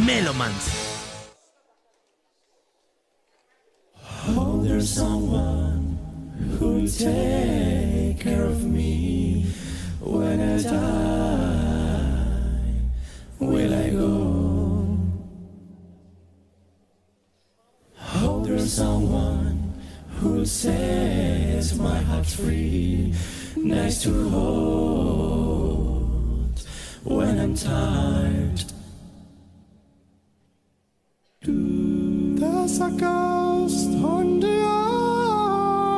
Melomans. Oh, there's someone who'll take care of me when I die. Will I go? Oh, there's someone who'll set my heart free, nice to hold when I'm tired. There's a ghost on the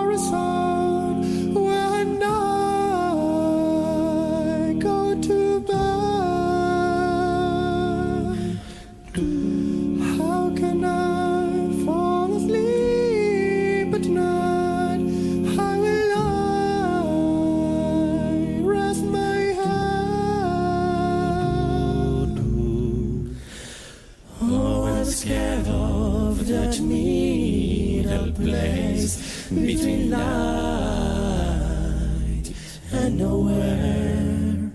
horizon when I go to bed. How can I fall asleep at night? How will I rest my head? Oh, I'm scared of that middle place between light and nowhere.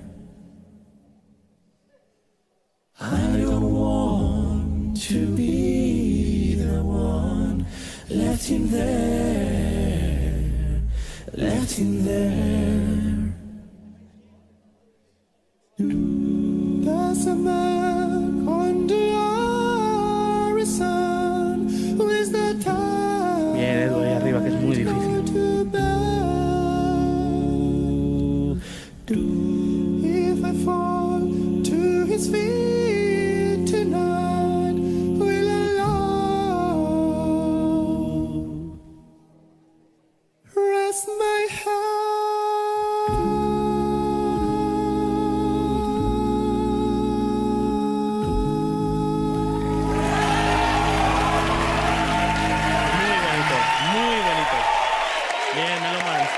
I don't want to be the one left in there, left in there. There's a man on the horizon who is the time. Bien, Edu, ahí arriba, que es muy difícil. If I fall to his feet tonight, will alone rest my head. Muy bonito. Bien, Melomans.